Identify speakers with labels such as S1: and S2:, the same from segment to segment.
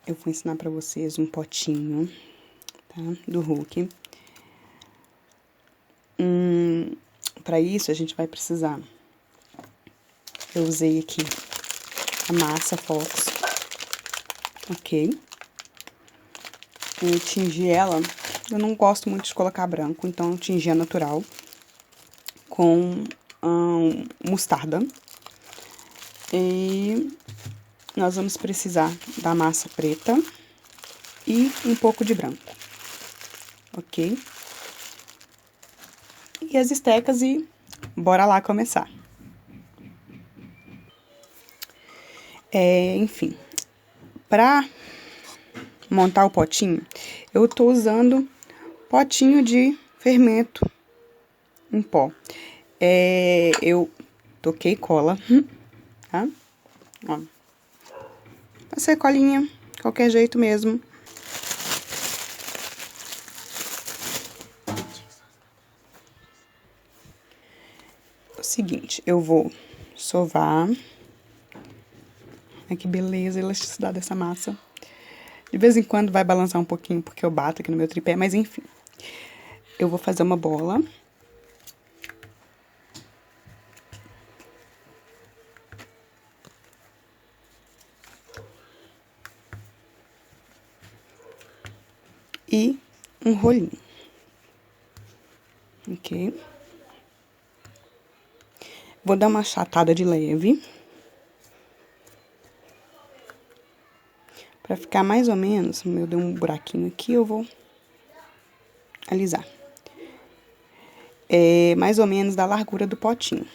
S1: eu vou ensinar pra vocês um potinho, tá? Do Hulk. Pra isso, a gente vai precisar... Eu usei aqui a massa Fox, ok? Eu tingi ela, eu não gosto muito de colocar branco, então eu tingi a natural com mostarda. E nós vamos precisar da massa preta e um pouco de branco, ok? E as estecas e bora lá começar. Enfim, pra montar o potinho, eu tô usando potinho de fermento em pó. Eu toquei cola, tá? Ó. Passei colinha, qualquer jeito mesmo. É o seguinte, eu vou sovar. Ai, que beleza, a elasticidade dessa massa. De vez em quando vai balançar um pouquinho, porque eu bato aqui no meu tripé, mas enfim. Eu vou fazer uma bola. E um rolinho. Ok? Vou dar uma achatada de leve. Pra ficar mais ou menos, eu dei um buraquinho aqui, eu vou alisar. Mais ou menos da largura do potinho.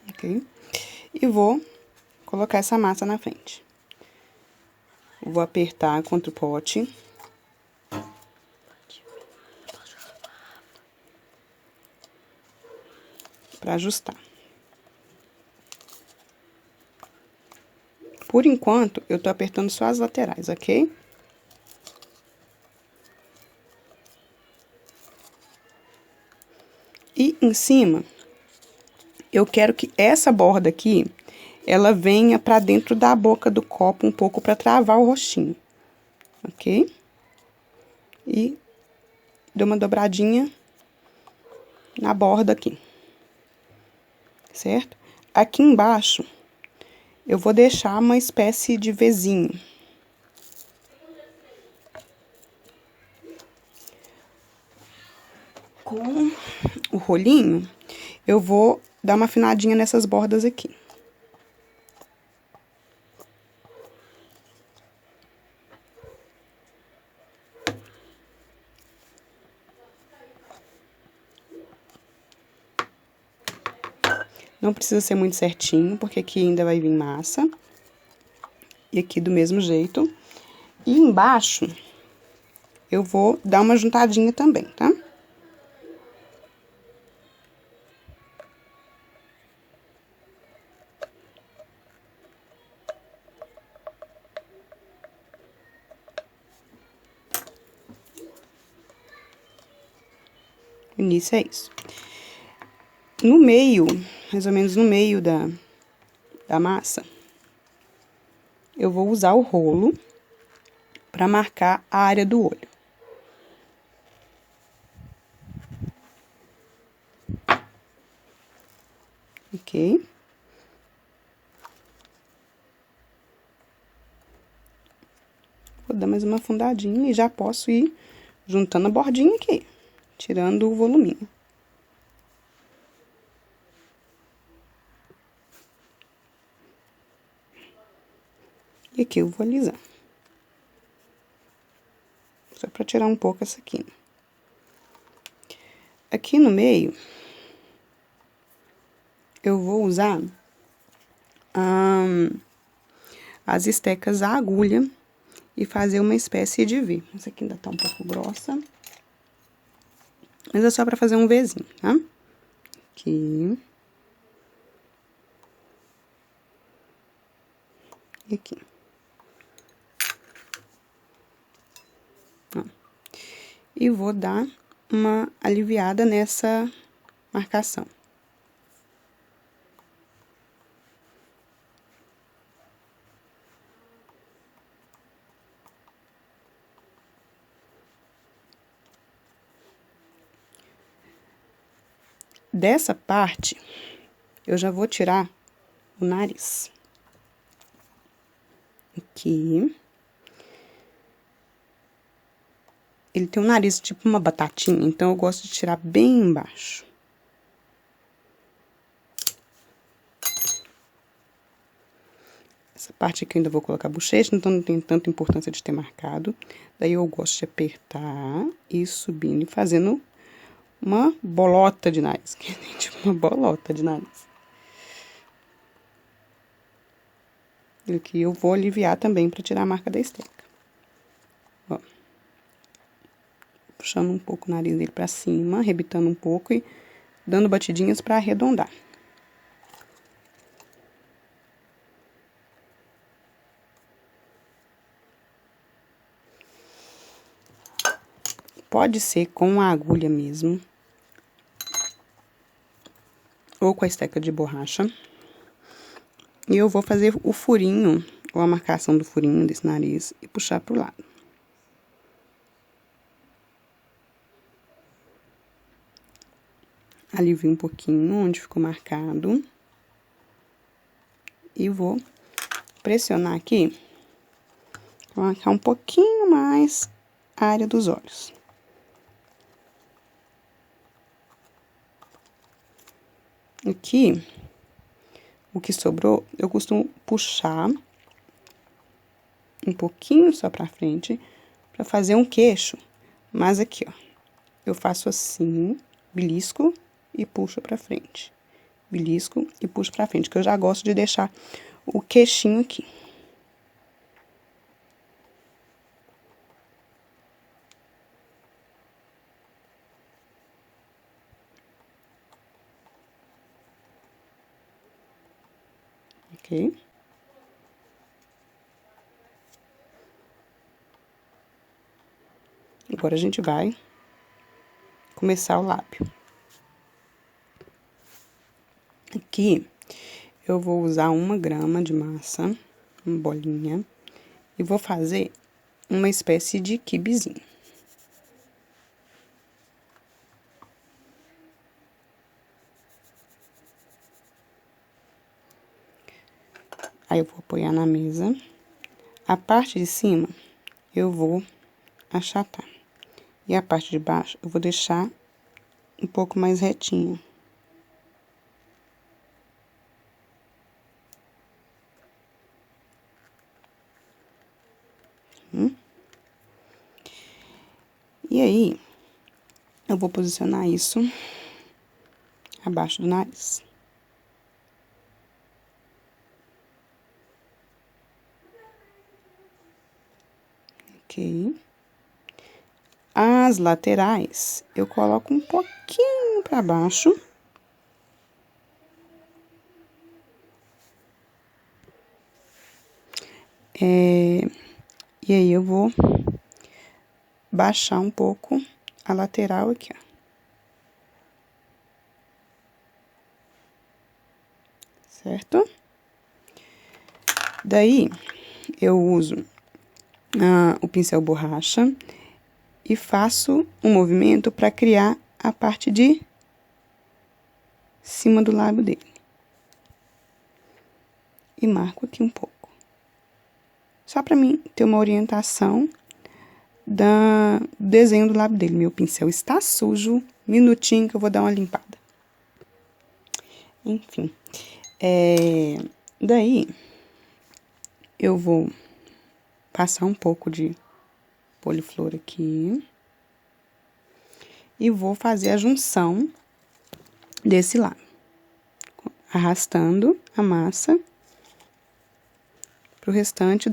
S1: Ok? E vou colocar essa massa na frente. Vou apertar contra o pote. Pra ajustar. Por enquanto, eu tô apertando só as laterais, ok? E em cima, eu quero que essa borda aqui, ela venha pra dentro da boca do copo um pouco pra travar o rostinho, ok? E dou uma dobradinha na borda aqui, certo? Aqui embaixo, eu vou deixar uma espécie de Vzinho. Com o rolinho, eu vou dar uma afinadinha nessas bordas aqui. Não precisa ser muito certinho, porque aqui ainda vai vir massa. E aqui do mesmo jeito. E embaixo, eu vou dar uma juntadinha também, tá? O início é isso. No meio, mais ou menos no meio da massa, eu vou usar o rolo pra marcar a área do olho. Ok? Vou dar mais uma afundadinha e já posso ir juntando a bordinha aqui, tirando o voluminho. E aqui eu vou alisar. Só pra tirar um pouco essa aqui. Aqui no meio, eu vou usar as estecas à agulha e fazer uma espécie de V. Essa aqui ainda tá um pouco grossa. Mas é só pra fazer um Vzinho, tá? Aqui. E aqui. Ó. E vou dar uma aliviada nessa marcação. dessa parte, eu já vou tirar o nariz. Aqui. Ele tem um nariz tipo uma batatinha, então eu gosto de tirar bem embaixo. Essa parte aqui eu ainda vou colocar bochecha, então não tem tanta importância de ter marcado. Daí eu gosto de apertar e subindo e fazendo uma bolota de nariz. Tipo uma bolota de nariz. E aqui eu vou aliviar também para tirar a marca da esteca. Ó. Puxando um pouco o nariz dele para cima, arrebitando um pouco e dando batidinhas para arredondar. Pode ser com a agulha mesmo, ou com a esteca de borracha. E eu vou fazer o furinho, ou a marcação do furinho desse nariz, e puxar pro lado. Alivio um pouquinho onde ficou marcado. E vou pressionar aqui, pra marcar um pouquinho mais a área dos olhos. Aqui, o que sobrou, eu costumo puxar um pouquinho só pra frente, pra fazer um queixo. Mas aqui, ó, eu faço assim, belisco e puxo pra frente. Belisco e puxo pra frente, que eu já gosto de deixar o queixinho aqui. Ok? Agora a gente vai começar o lábio. Aqui, eu vou usar 1 grama de massa, uma bolinha, e vou fazer uma espécie de quibezinho. Aí, eu vou apoiar na mesa. A parte de cima, eu vou achatar. E a parte de baixo, eu vou deixar um pouco mais retinha. E aí, eu vou posicionar isso abaixo do nariz. Ok. As laterais, eu coloco um pouquinho pra baixo. E aí, eu vou baixar um pouco a lateral aqui, ó. Certo? Daí, eu uso o pincel borracha e faço um movimento para criar a parte de cima do lábio dele. E marco aqui um pouco. Só para mim ter uma orientação do desenho do lábio dele. Meu pincel está sujo, minutinho que eu vou dar uma limpada. Enfim, daí eu vou passar um pouco de poliflor aqui e vou fazer a junção desse lado, arrastando a massa pro restante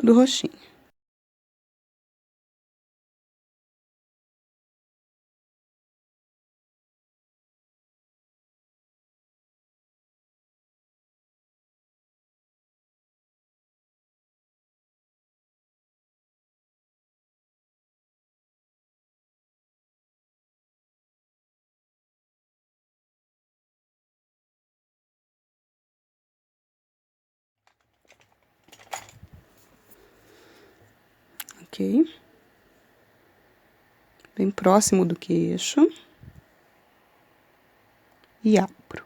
S1: do rostinho. Ok? Bem próximo do queixo. e abro.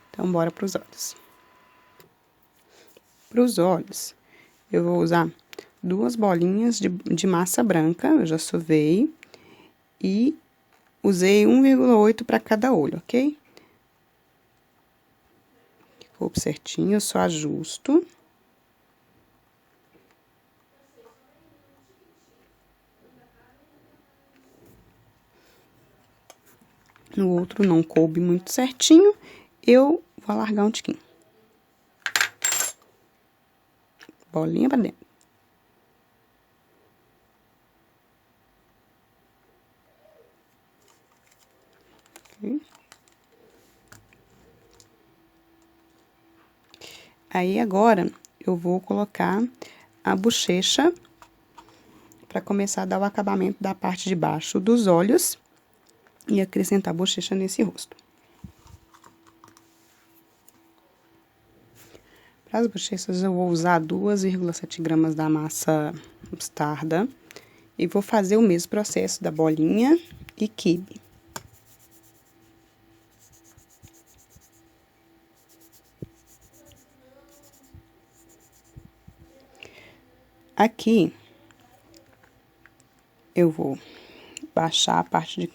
S1: Então, bora para os olhos. Para os olhos, eu vou usar 2 bolinhas de massa branca, eu já sovei, e usei 1,8 para cada olho, ok? Ficou certinho, eu só ajusto. No outro não coube muito certinho, eu vou alargar um tiquinho. Bolinha pra dentro. Ok? Aí, agora, eu vou colocar a bochecha pra começar a dar o acabamento da parte de baixo dos olhos e acrescentar a bochecha nesse rosto. Para as bochechas, eu vou usar 2,7 gramas da massa mostarda e vou fazer o mesmo processo da bolinha e quibe. Aqui, eu vou baixar a parte de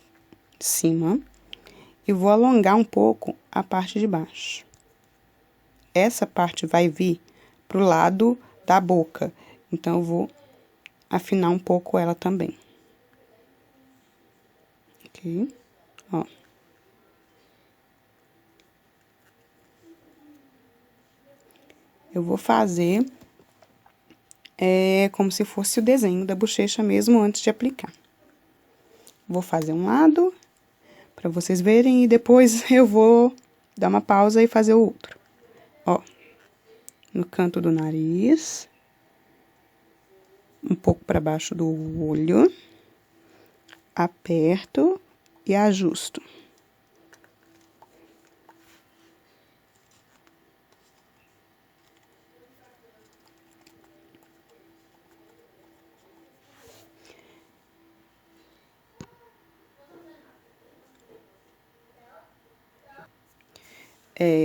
S1: cima e vou alongar um pouco a parte de baixo. Essa parte vai vir pro lado da boca, então eu vou afinar um pouco ela também. Ok? Ó. Eu vou fazer como se fosse o desenho da bochecha mesmo antes de aplicar. Vou fazer um lado pra vocês verem e depois eu vou dar uma pausa e fazer o outro. Ó, no canto do nariz, um pouco para baixo do olho, aperto e ajusto.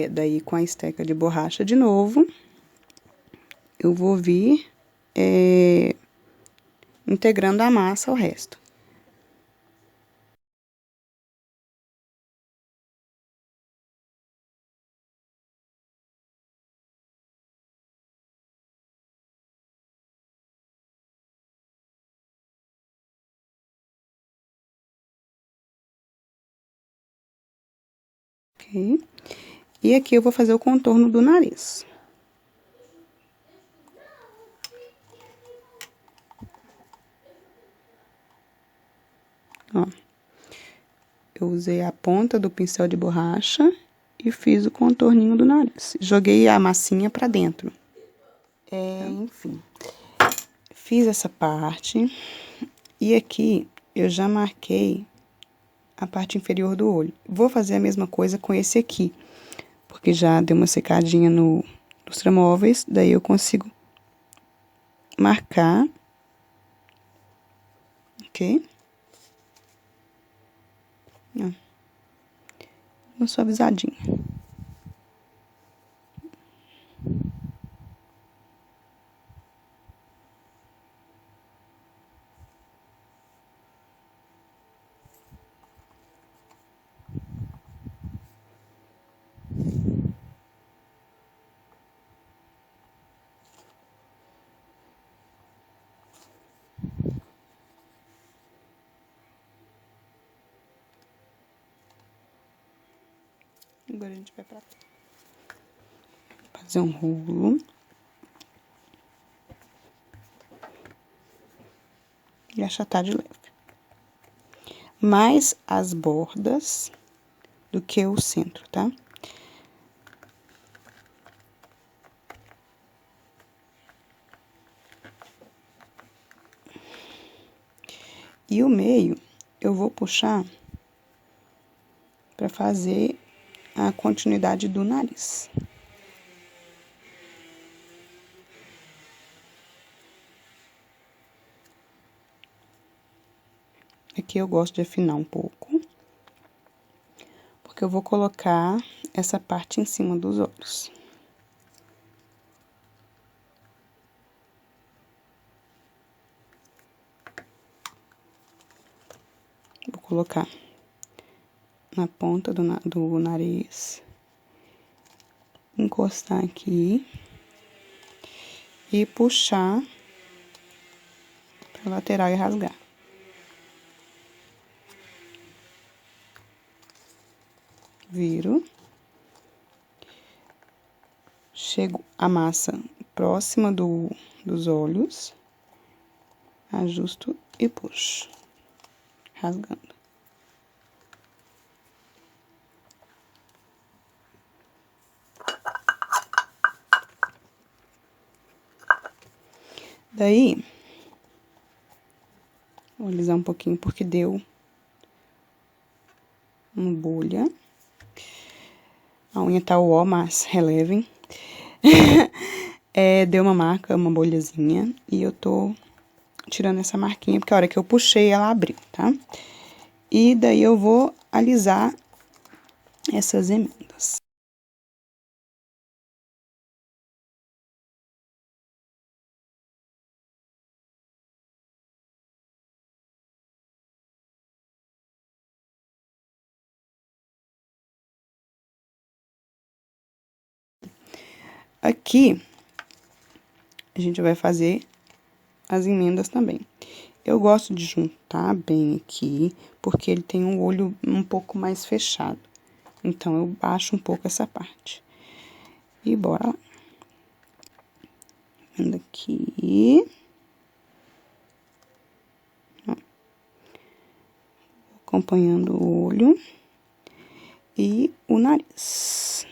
S1: Daí com a esteca de borracha de novo, eu vou vir integrando a massa ao resto. Ok? E aqui eu vou fazer o contorno do nariz. Ó. Eu usei a ponta do pincel de borracha e fiz o contorninho do nariz. Joguei a massinha pra dentro. Enfim, fiz essa parte. E aqui, eu já marquei a parte inferior do olho. Vou fazer a mesma coisa com esse aqui, porque já deu uma secadinha no lustramóveis, daí eu consigo marcar, ok? Ó, uma suavizadinha. Agora a gente vai pra fazer um rolo. E achatar de leve. Mas as bordas do que o centro, tá? E o meio, eu vou puxar para fazer a continuidade do nariz. Aqui eu gosto de afinar um pouco, porque eu vou colocar essa parte em cima dos olhos. Vou colocar na ponta do nariz, encostar aqui e puxar pra lateral e rasgar. Viro. Chego a massa próxima dos olhos, ajusto e puxo, rasgando. Daí, vou alisar um pouquinho porque deu uma bolha. A unha tá ó, mas relevem. Deu uma marca, uma bolhazinha, e eu tô tirando essa marquinha, porque a hora que eu puxei, ela abriu, tá? E daí eu vou alisar essas emendas. Aqui, a gente vai fazer as emendas também. Eu gosto de juntar bem aqui, porque ele tem um olho um pouco mais fechado. Então, eu baixo um pouco essa parte. E bora lá. Vendo aqui. Ó. Acompanhando o olho e o nariz.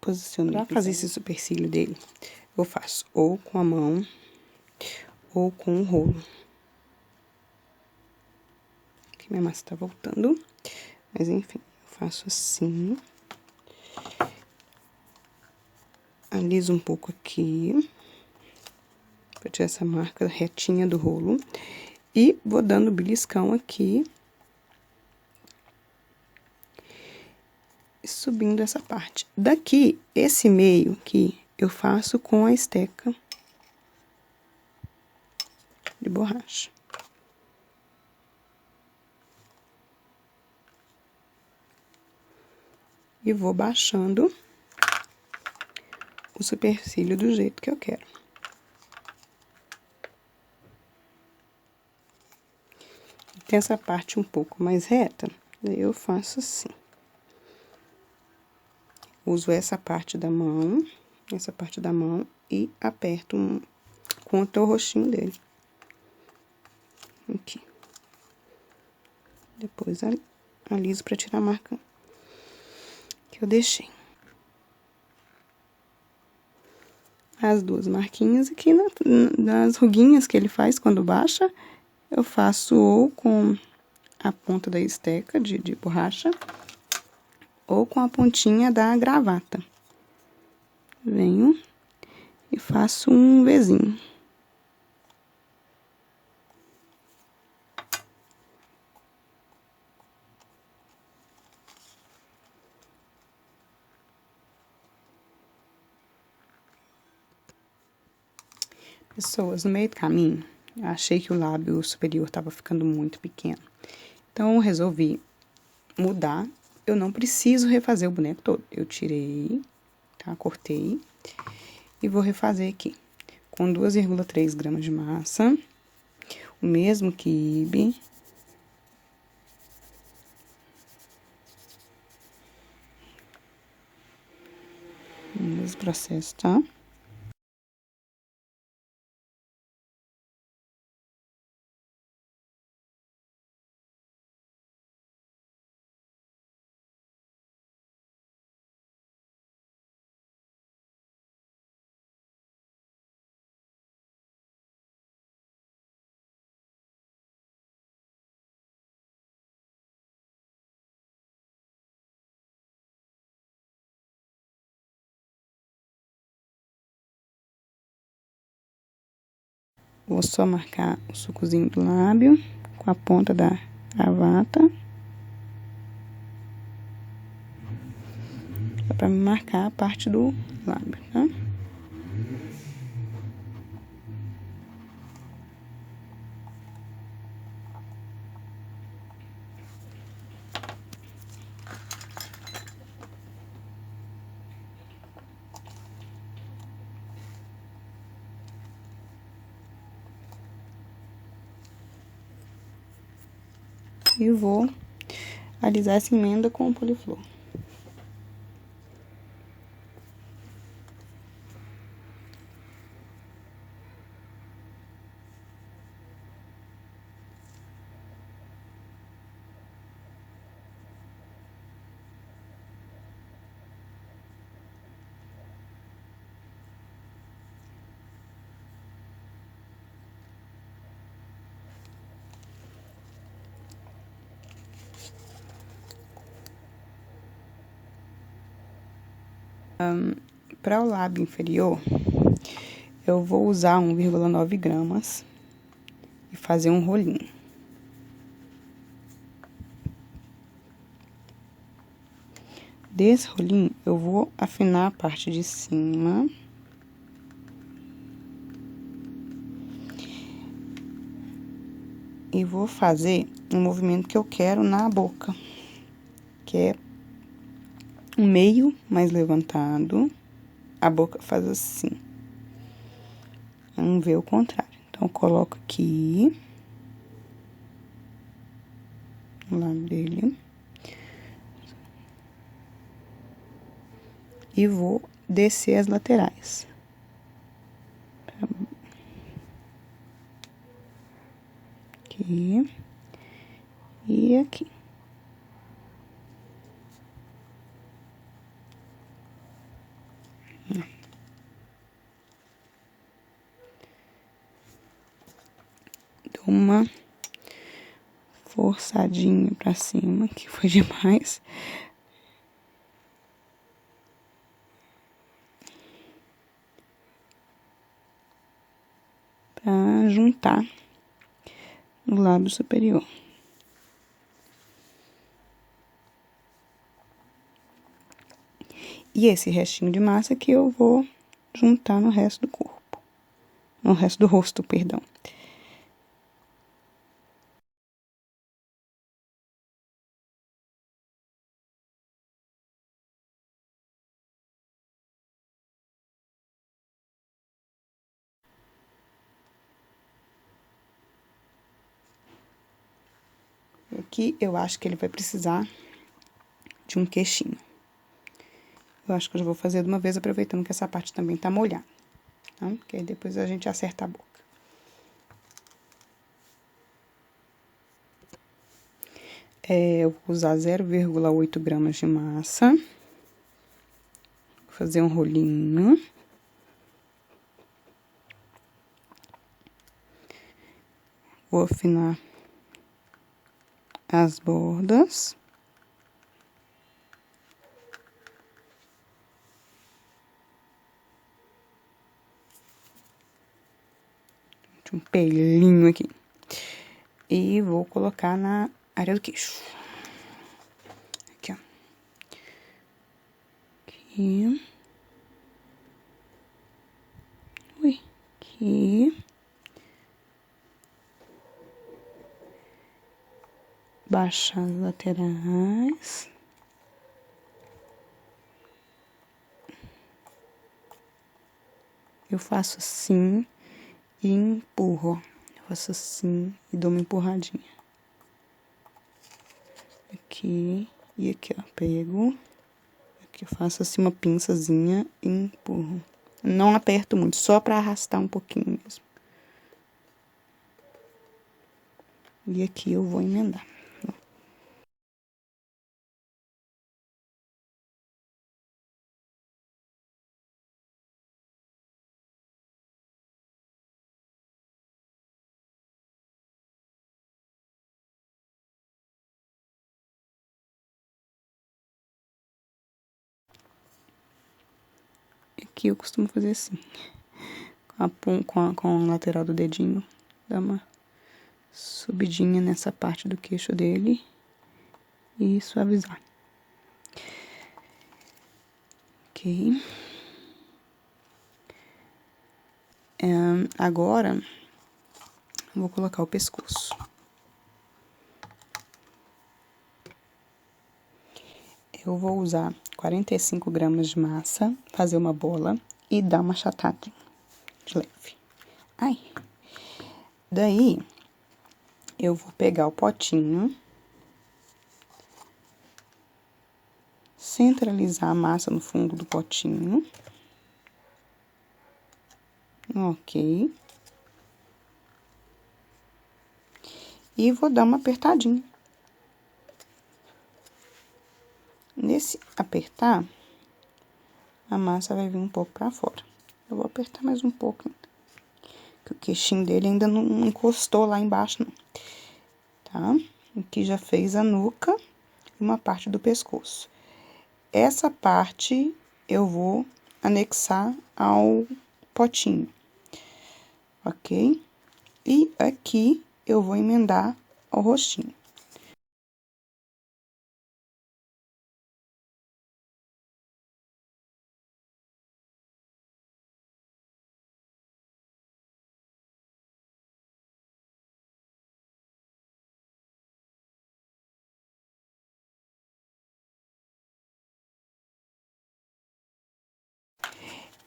S1: Posiciono. Pra fazer esse supercílio dele, eu faço ou com a mão ou com o rolo. Aqui minha massa tá voltando, mas enfim, eu faço assim. Aliso um pouco aqui, pra tirar essa marca retinha do rolo. E vou dando beliscão aqui. Subindo essa parte. Daqui, esse meio aqui, eu faço com a esteca de borracha. E vou baixando o supercílio do jeito que eu quero. Tem essa parte um pouco mais reta, daí eu faço assim. Uso essa parte da mão essa parte da mão e aperto contra o rostinho dele. Aqui. Depois aliso pra tirar a marca que eu deixei. As duas marquinhas aqui nas ruguinhas que ele faz quando baixa, eu faço ou com a ponta da esteca de borracha, ou com a pontinha da gravata. Venho e faço um Vzinho. Pessoas, no meio do caminho, eu achei que o lábio superior estava ficando muito pequeno. Então, eu resolvi mudar. Eu não preciso refazer o boneco todo. Eu tirei, tá? Cortei. E vou refazer aqui. Com 2,3 gramas de massa. O mesmo quibe. O mesmo processo, tá? Vou só marcar o sucozinho do lábio com a ponta da gravata. Só pra me marcar a parte do lábio, tá? E vou alisar essa emenda com o poliflor. Para o lábio inferior, eu vou usar 1,9 gramas e fazer um rolinho. Desse rolinho, eu vou afinar a parte de cima. E vou fazer um movimento que eu quero na boca, que é um meio mais levantado, a boca faz assim. Vamos ver o contrário. Então, eu coloco aqui, no lado dele. E vou descer as laterais. Aqui. E aqui. Dou uma forçadinha pra cima, que foi demais. Pra juntar no lábio superior. E esse restinho de massa que eu vou juntar no resto do corpo. No resto do rosto, perdão. Aqui eu acho que ele vai precisar de um queixinho. Eu acho que eu já vou fazer de uma vez, aproveitando que essa parte também tá molhada, tá? Porque aí depois a gente acerta a boca. Eu vou usar 0,8 gramas de massa. Vou fazer um rolinho. Vou afinar as bordas. Um pelinho aqui. E vou colocar na área do queixo. Aqui, ó. Aqui. Ui. Aqui. Baixar as laterais. Eu faço assim e empurro. Eu faço assim e dou uma empurradinha. Aqui e aqui, ó. Pego. Aqui eu faço assim uma pinçazinha e empurro. Não aperto muito, só pra arrastar um pouquinho mesmo. E aqui eu vou emendar. Aqui eu costumo fazer assim. Com a lateral do dedinho. Dá uma subidinha nessa parte do queixo dele. E suavizar. Ok. Agora, vou colocar o pescoço. Eu vou usar 45 gramas de massa, fazer uma bola e dar uma achatada de leve. Ai. Daí, eu vou pegar o potinho, centralizar a massa no fundo do potinho. Ok. E vou dar uma apertadinha. Nesse apertar, a massa vai vir um pouco pra fora. Eu vou apertar mais um pouco ainda. Que o queixinho dele ainda não encostou lá embaixo, não. Tá? Aqui já fez a nuca e uma parte do pescoço. Essa parte eu vou anexar ao potinho. Ok? E aqui eu vou emendar ao rostinho.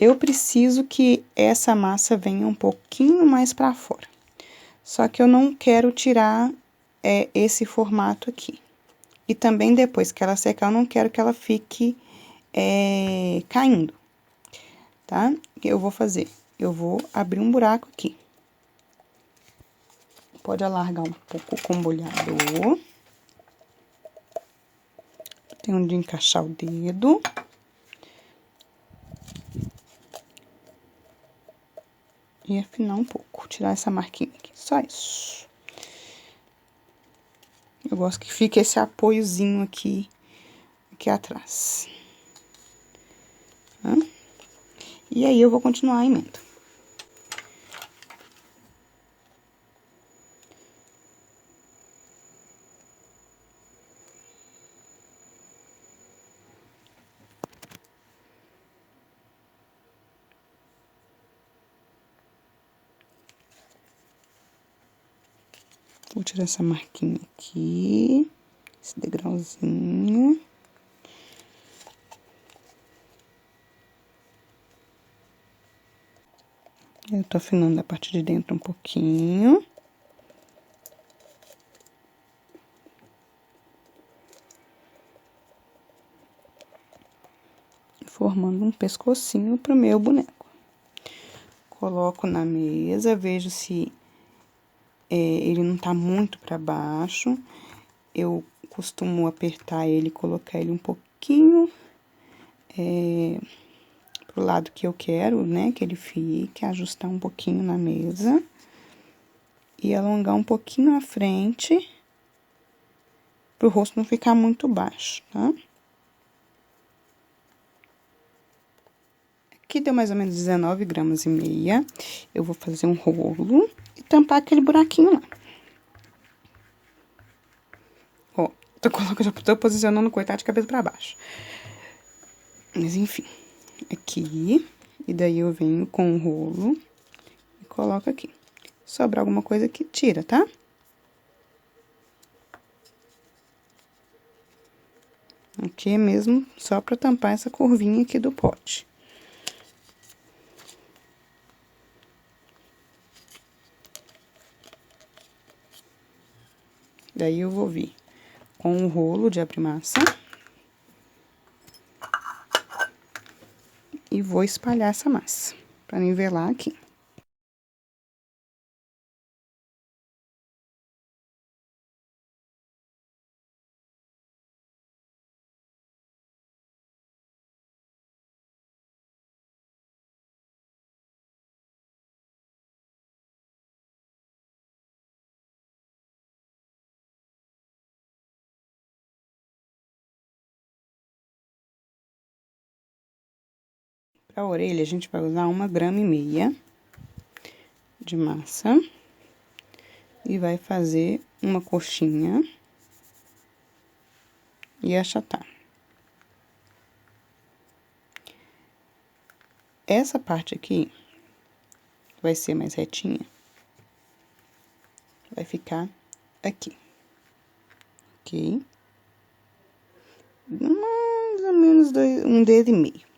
S1: Eu preciso que essa massa venha um pouquinho mais pra fora. Só que eu não quero tirar esse formato aqui. E também depois que ela secar, eu não quero que ela fique caindo, tá? O que eu vou fazer? Eu vou abrir um buraco aqui. Pode alargar um pouco com o bolhador. Tem onde encaixar o dedo. E afinar um pouco, tirar essa marquinha aqui, só isso. Eu gosto que fique esse apoiozinho aqui atrás. Tá? E aí, eu vou continuar a emenda. Vou tirar essa marquinha aqui, esse degrauzinho. Eu tô afinando a parte de dentro um pouquinho. formando um pescocinho pro meu boneco. Coloco na mesa, vejo se ele não tá muito para baixo. Eu costumo apertar ele e colocar ele um pouquinho pro lado que eu quero, né, que ele fique, ajustar um pouquinho na mesa. E alongar um pouquinho à frente, pro rosto não ficar muito baixo, tá? Aqui deu mais ou menos 19 gramas e meia. Eu vou fazer um rolo e tampar aquele buraquinho lá. Ó, já tô posicionando o coitado de cabeça pra baixo. Mas enfim, aqui, e daí eu venho com o rolo e coloco aqui. Sobrar alguma coisa aqui, tira, tá? Aqui é mesmo só pra tampar essa curvinha aqui do pote. Daí eu vou vir com um rolo de abrir massa. E vou espalhar essa massa, pra nivelar aqui. Pra orelha, a gente vai usar 1,5 grama de massa. E vai fazer uma coxinha. E achatar. Essa parte aqui vai ser mais retinha. Vai ficar aqui. Ok? Mais ou menos 1,5 dedo.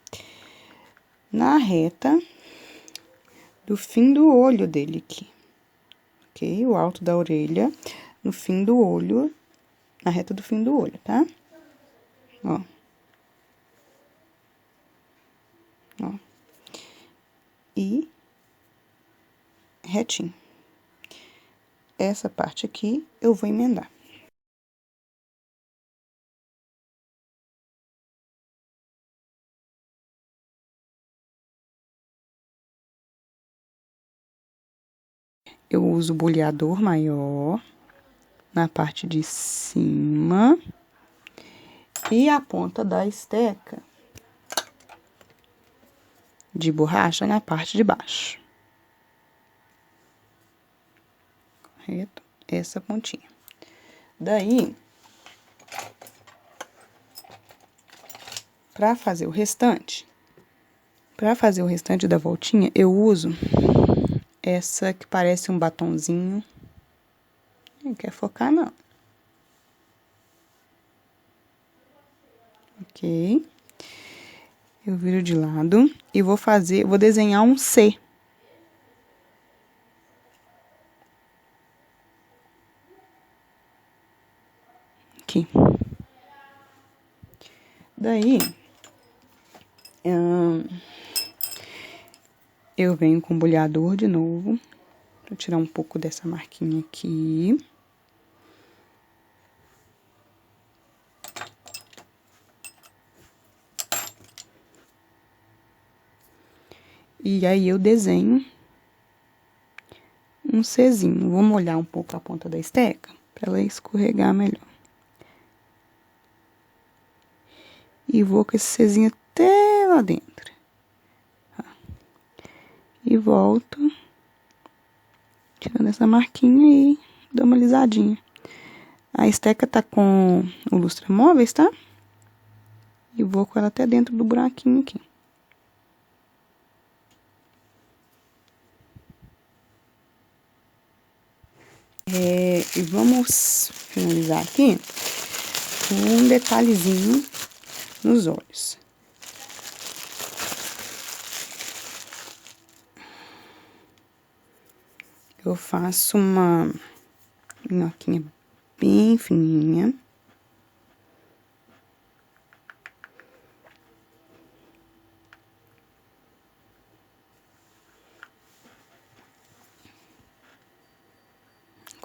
S1: Na reta do fim do olho dele aqui. Ok? O alto da orelha, no fim do olho, na reta do fim do olho, tá? Ó. Ó. E retinho. Essa parte aqui eu vou emendar. Eu uso o boleador maior na parte de cima e a ponta da esteca de borracha na parte de baixo. Correto? Essa pontinha. Daí, pra fazer o restante da voltinha, eu uso essa que parece um batonzinho. Não quer focar, não. Ok. Eu viro de lado e vou desenhar um C. Aqui. Daí, eu venho com o boleador de novo, pra tirar um pouco dessa marquinha aqui. E aí, eu desenho um Czinho. Vou molhar um pouco a ponta da esteca, pra ela escorregar melhor. E vou com esse Czinho até lá dentro. E volto, tirando essa marquinha e dou uma alisadinha. A esteca tá com o lustramóveis, tá? E vou com ela até dentro do buraquinho aqui. E vamos finalizar aqui com um detalhezinho nos olhos. Eu faço uma minhoquinha bem fininha.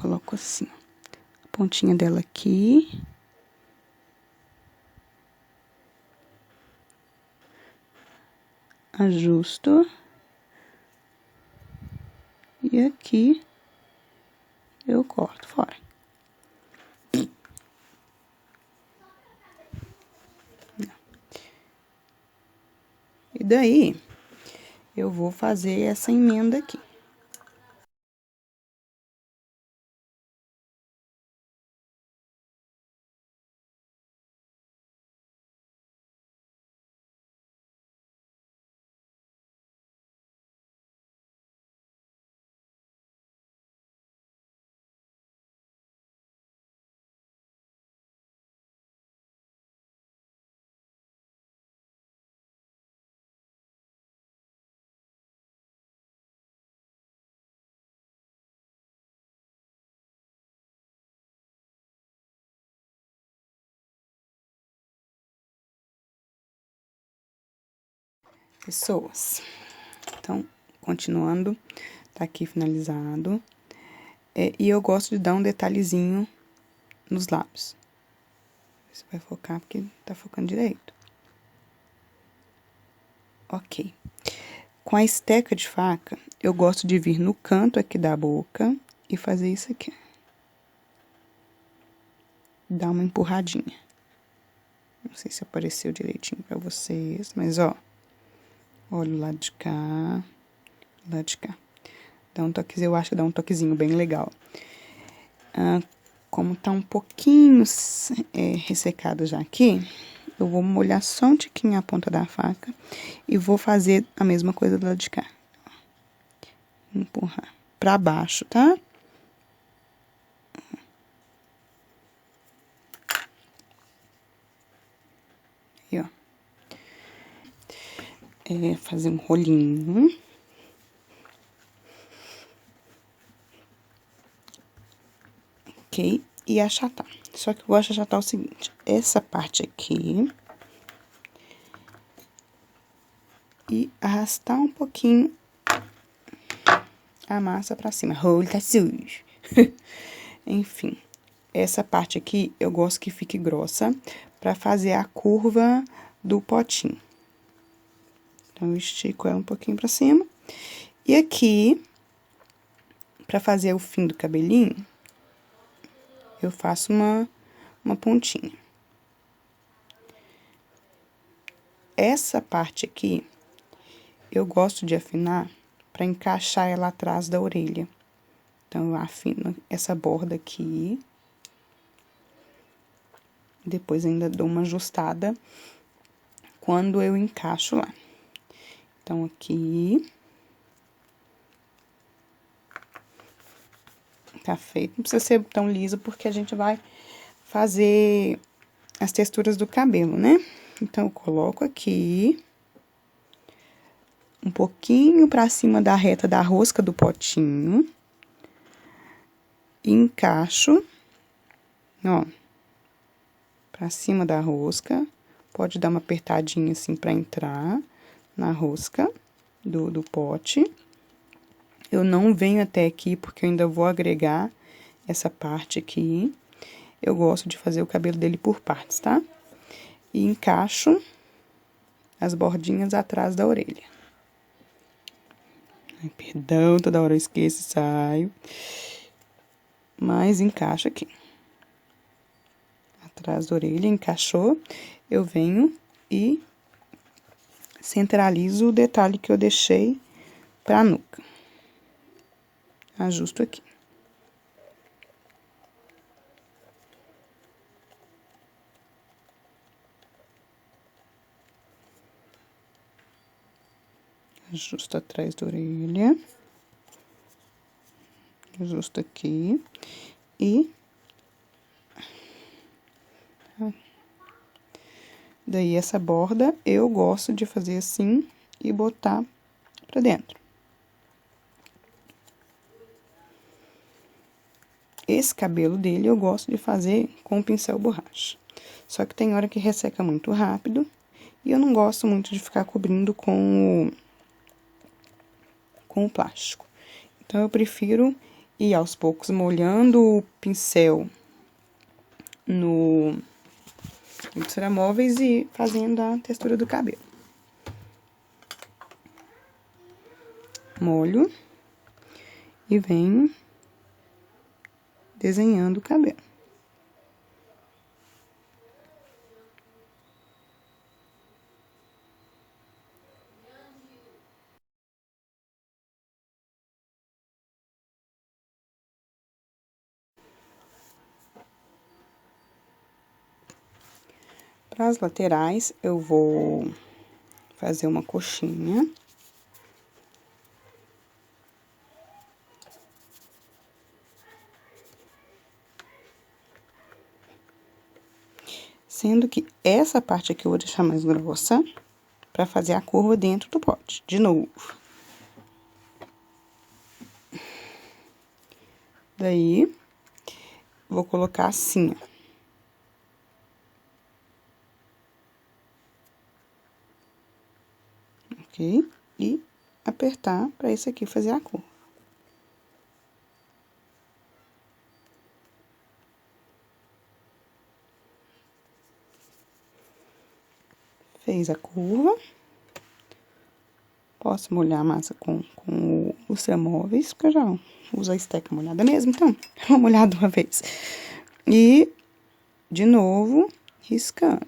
S1: coloco assim, a pontinha dela aqui. Ajusto. E aqui eu corto fora. E daí, eu vou fazer essa emenda aqui. Pessoas, então, continuando, tá aqui finalizado. E eu gosto de dar um detalhezinho nos lábios. Você vai focar porque tá focando direito. Ok. Com a esteca de faca, eu gosto de vir no canto aqui da boca e fazer isso aqui. Dar uma empurradinha. Não sei se apareceu direitinho pra vocês, mas ó. Olha o lado de cá, lado de cá. Dá um toquezinho, eu acho que dá um toquezinho bem legal. Como tá um pouquinho ressecado já aqui, eu vou molhar só um tiquinho a ponta da faca e vou fazer a mesma coisa do lado de cá. Empurrar pra baixo, tá? Aí, ó. Fazer um rolinho. Ok? E achatar. Só que eu gosto de achatar o seguinte, essa parte aqui. E arrastar um pouquinho a massa pra cima. Rolo tá sujo. Enfim, essa parte aqui eu gosto que fique grossa pra fazer a curva do potinho. Então, eu estico ela um pouquinho pra cima. E aqui, pra fazer o fim do cabelinho, eu faço uma pontinha. Essa parte aqui, eu gosto de afinar pra encaixar ela atrás da orelha. Então, eu afino essa borda aqui. Depois, ainda dou uma ajustada quando eu encaixo lá. Então, aqui. Tá feito. Não precisa ser tão liso, porque a gente vai fazer as texturas do cabelo, né? Então, eu coloco aqui. Um pouquinho pra cima da reta da rosca do potinho. E encaixo. Ó. Pra cima da rosca. Pode dar uma apertadinha assim pra entrar na rosca do pote. Eu não venho até aqui, porque eu ainda vou agregar essa parte aqui. Eu gosto de fazer o cabelo dele por partes, tá? E encaixo as bordinhas atrás da orelha. Ai, perdão, toda hora eu esqueço e saio. Mas encaixo aqui. Atrás da orelha, encaixou. Eu venho e centralizo o detalhe que eu deixei pra nuca. Ajusto aqui. Ajusto atrás da orelha. Ajusto aqui. E daí, essa borda, eu gosto de fazer assim e botar pra dentro. Esse cabelo dele eu gosto de fazer com o pincel borracha. Só que tem hora que resseca muito rápido e eu não gosto muito de ficar cobrindo com o plástico. Então, eu prefiro E aos poucos molhando o pincel no Ilustramóveis e fazendo a textura do cabelo. Molho e venho desenhando o cabelo. Para as laterais, eu vou fazer uma coxinha. Sendo que essa parte aqui eu vou deixar mais grossa para fazer a curva dentro do pote, de novo. Daí, vou colocar assim, ó. Ok? E apertar para isso aqui fazer a curva. Fez a curva. Posso molhar a massa com o Ilustramóveis, porque eu já uso a esteca molhada mesmo, então, vou molhar de uma vez. E, de novo, riscando.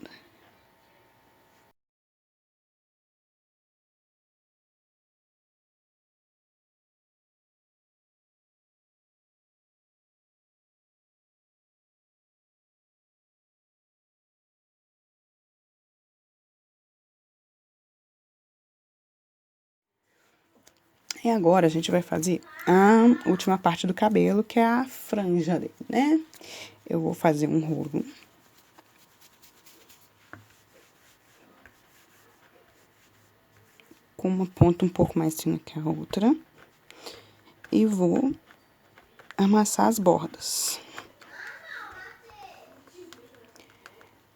S1: E agora, a gente vai fazer a última parte do cabelo, que é a franja dele, né? Eu vou fazer um rolo. Com uma ponta um pouco mais fina que a outra. E vou amassar as bordas.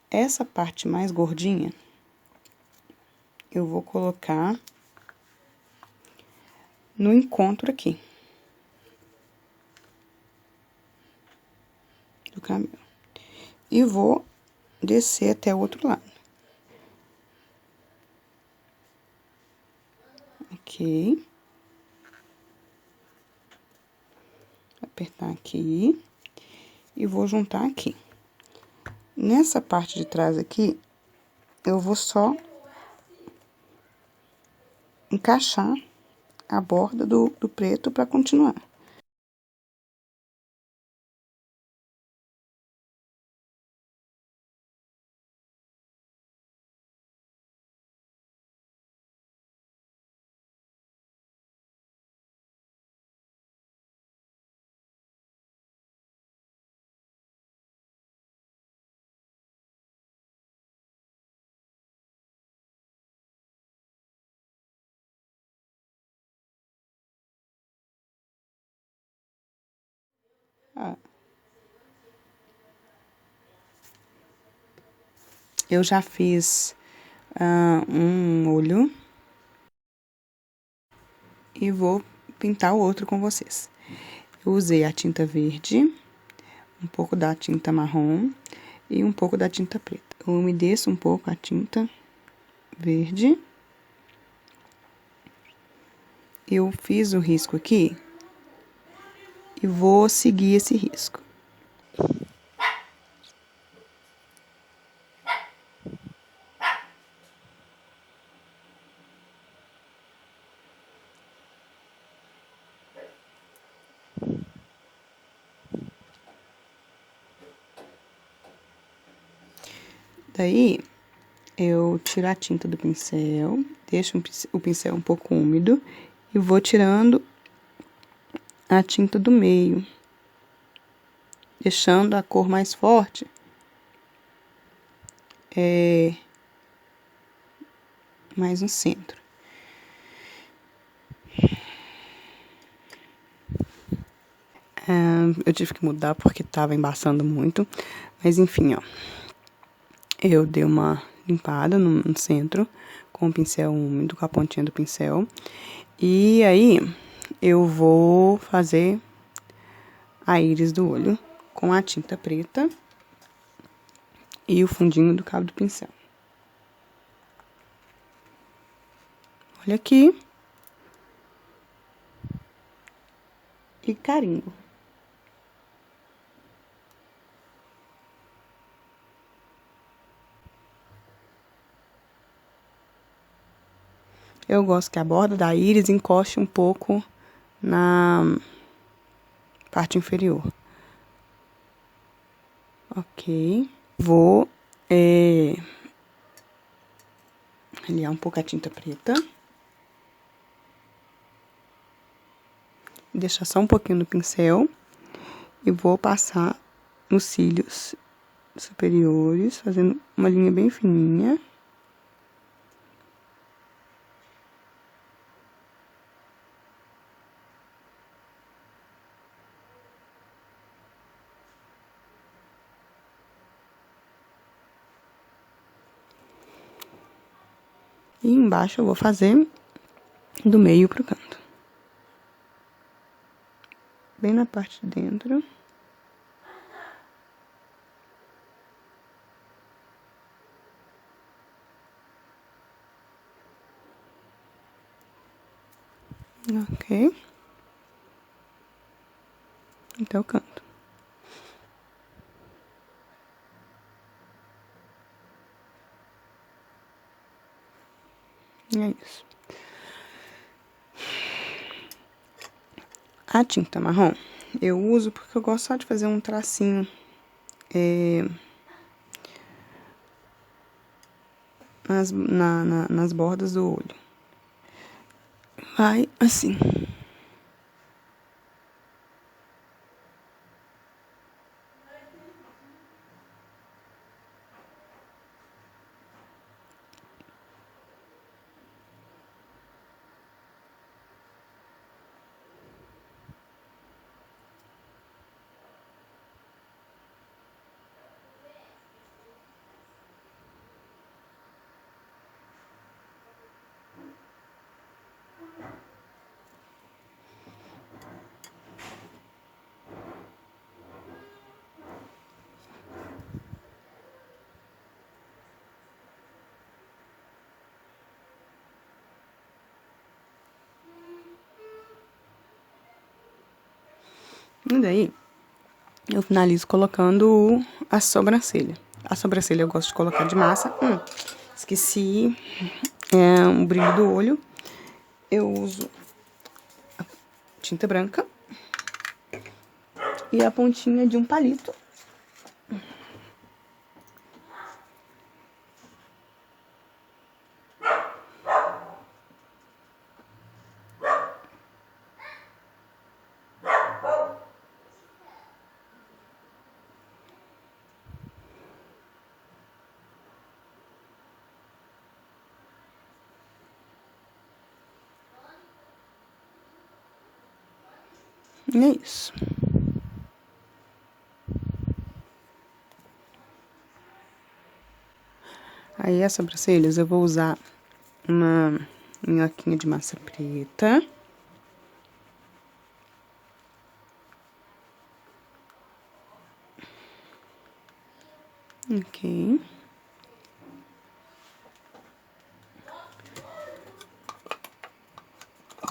S1: Essa parte mais gordinha, eu vou colocar no encontro aqui do cabelo. E vou descer até o outro lado. Ok. Apertar aqui. E vou juntar aqui. Nessa parte de trás aqui, eu vou só encaixar a borda do preto para continuar. Ah. Eu já fiz um olho. E vou pintar o outro com vocês. Eu usei a tinta verde, um pouco da tinta marrom e um pouco da tinta preta. Eu umedeço um pouco a tinta verde. Eu fiz o risco aqui e vou seguir esse risco. Daí, eu tiro a tinta do pincel, deixo o pincel um pouco úmido e vou tirando a tinta do meio, deixando a cor mais forte. Mais no centro. Eu tive que mudar porque tava embaçando muito, mas enfim, ó. Eu dei uma limpada no centro com o pincel úmido, com a pontinha do pincel. E aí, eu vou fazer a íris do olho com a tinta preta e o fundinho do cabo do pincel. Olha aqui. E carimbo. Eu gosto que a borda da íris encoste um pouco na parte inferior. Ok. Vou aliar um pouco a tinta preta. Deixar só um pouquinho no pincel. E vou passar nos cílios superiores, fazendo uma linha bem fininha. E embaixo eu vou fazer do meio pro canto. Bem na parte de dentro. Ok. Até o canto. É isso. A tinta marrom eu uso porque eu gosto só de fazer um tracinho nas bordas do olho. Vai assim. E daí, eu finalizo colocando a sobrancelha. A sobrancelha eu gosto de colocar de massa. Esqueci o brilho do olho. Eu uso a tinta branca e a pontinha de um palito. E é isso. Aí, as sobrancelhas, eu vou usar uma minhoquinha de massa preta. Ok.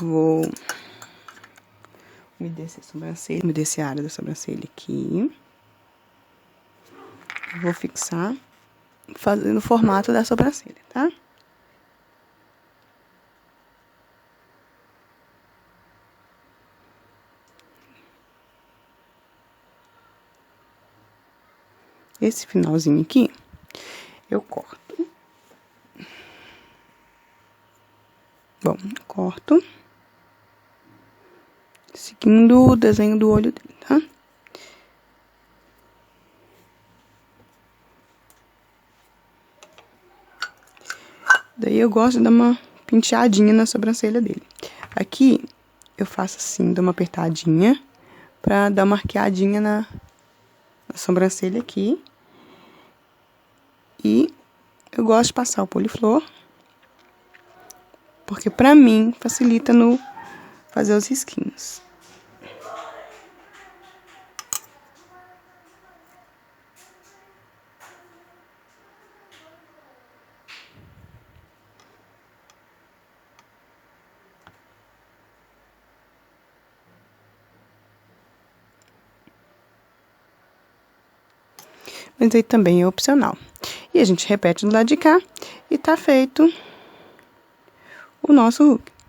S1: Vou umedecer a sobrancelha, umedecer a área da sobrancelha aqui. Vou fixar fazendo o formato da sobrancelha, tá? Esse finalzinho aqui, eu corto. Bom, corto. Seguindo o desenho do olho dele, tá? Daí eu gosto de dar uma penteadinha na sobrancelha dele. Aqui, eu faço assim, dou uma apertadinha pra dar uma arqueadinha na sobrancelha aqui. E eu gosto de passar o poliflor, porque pra mim facilita no fazer os risquinhos. mas aí também é opcional. E a gente repete do lado de cá e tá feito o nosso hook.